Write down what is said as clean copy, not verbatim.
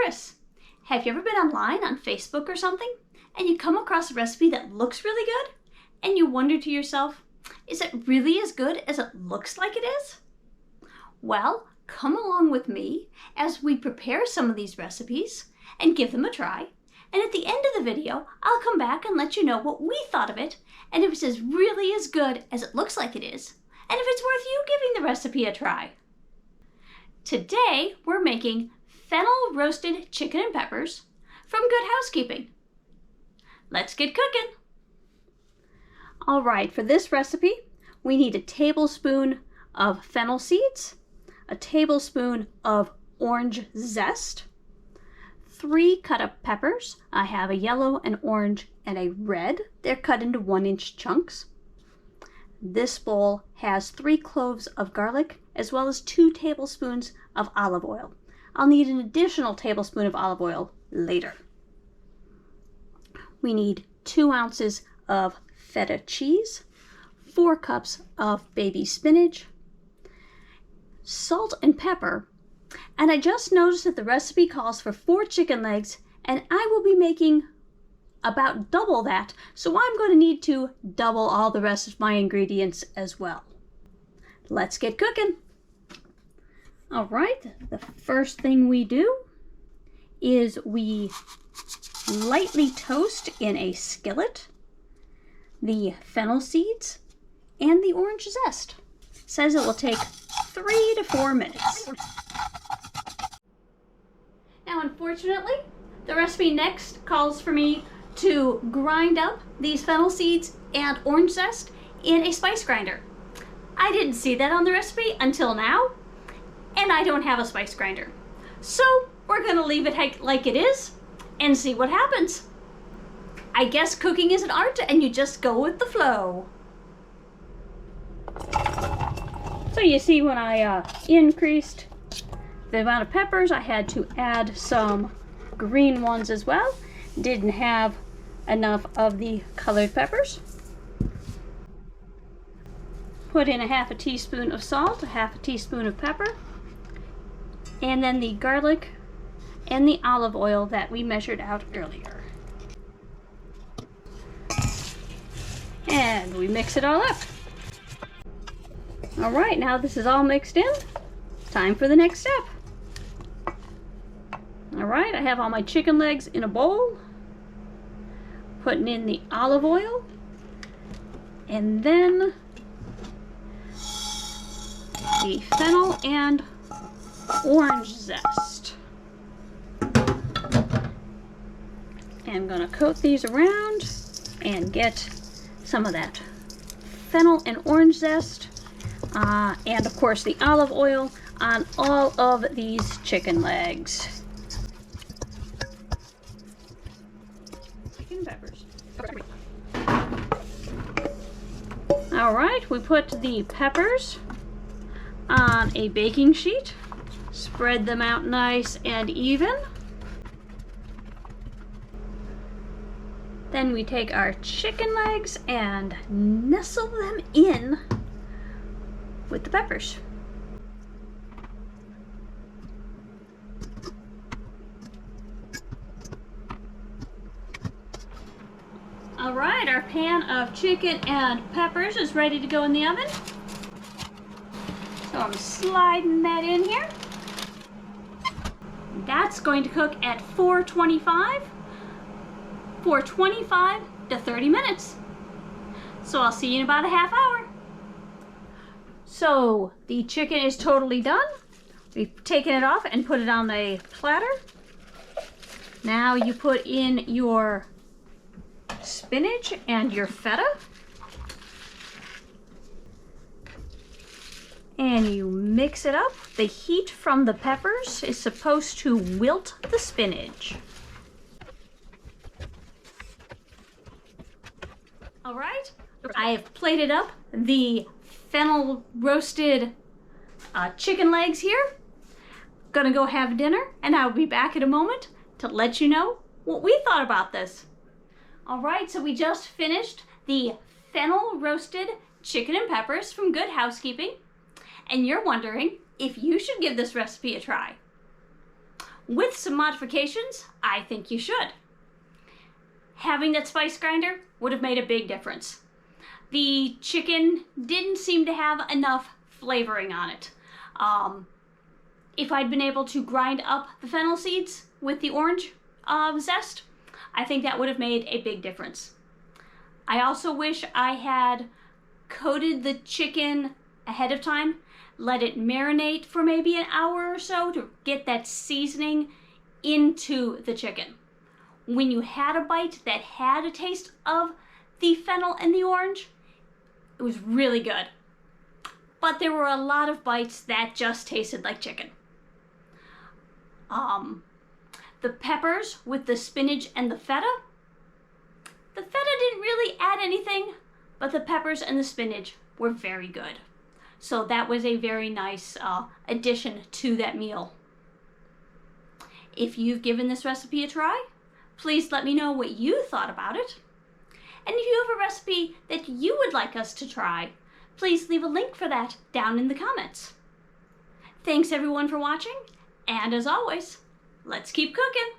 Chris. Have you ever been online on Facebook or something and you come across a recipe that looks really good and you wonder to yourself, is it really as good as it looks like it is? Well, come along with me as we prepare some of these recipes and give them a try. And at the end of the video, I'll come back and let you know what we thought of it and if it's as really as good as it looks like it is, and if it's worth you giving the recipe a try. Today, we're making fennel roasted chicken and peppers from Good Housekeeping. Let's get cooking. All right, for this recipe, we need a tablespoon of fennel seeds, a tablespoon of orange zest, 3 cut up peppers. I have a yellow, an orange, and a red. They're cut into 1-inch chunks. This bowl has 3 cloves of garlic, as well as 2 tablespoons of olive oil. I'll need an additional tablespoon of olive oil later. We need 2 ounces of feta cheese, 4 cups of baby spinach, salt and pepper, and I just noticed that the recipe calls for 4 chicken legs, and I will be making about double that, so I'm going to need to double all the rest of my ingredients as well. Let's get cooking. All right, the first thing we do is we lightly toast in a skillet the fennel seeds and the orange zest. It says it will take 3 to 4 minutes. Now, unfortunately, the recipe next calls for me to grind up these fennel seeds and orange zest in a spice grinder. I didn't see that on the recipe until now, and I don't have a spice grinder. So we're gonna leave it like it is and see what happens. I guess cooking is an art and you just go with the flow. So you see, when I increased the amount of peppers, I had to add some green ones as well. Didn't have enough of the colored peppers. Put in a half a teaspoon of salt, a half a teaspoon of pepper, and then the garlic and the olive oil that we measured out earlier. And we mix it all up. All right, now this is all mixed in. Time for the next step. All right, I have all my chicken legs in a bowl. Putting in the olive oil. And then the fennel and orange zest. I'm gonna coat these around and get some of that fennel and orange zest, and of course the olive oil on all of these chicken legs. Chicken peppers. All right, we put the peppers on a baking sheet, spread them out nice and even. Then we take our chicken legs and nestle them in with the peppers. All right, our pan of chicken and peppers is ready to go in the oven. So I'm sliding that in here. That's going to cook at 425 for 25 to 30 minutes. So I'll see you in about a half hour. So the chicken is totally done. We've taken it off and put it on a platter. Now you put in your spinach and your feta. And you mix it up. The heat from the peppers is supposed to wilt the spinach. All right, I have plated up the fennel roasted chicken legs here. Gonna go have dinner, and I'll be back in a moment to let you know what we thought about this. All right, so we just finished the fennel roasted chicken and peppers from Good Housekeeping, and you're wondering if you should give this recipe a try. With some modifications, I think you should. Having that spice grinder would have made a big difference. The chicken didn't seem to have enough flavoring on it. If I'd been able to grind up the fennel seeds with the orange zest, I think that would have made a big difference. I also wish I had coated the chicken ahead of time, let it marinate for maybe an hour or so to get that seasoning into the chicken. When you had a bite that had a taste of the fennel and the orange, it was really good. But there were a lot of bites that just tasted like chicken. The peppers with the spinach and the feta didn't really add anything, but the peppers and the spinach were very good. So that was a very nice addition to that meal. If you've given this recipe a try, please let me know what you thought about it. And if you have a recipe that you would like us to try, please leave a link for that down in the comments. Thanks everyone for watching, and as always, let's keep cooking!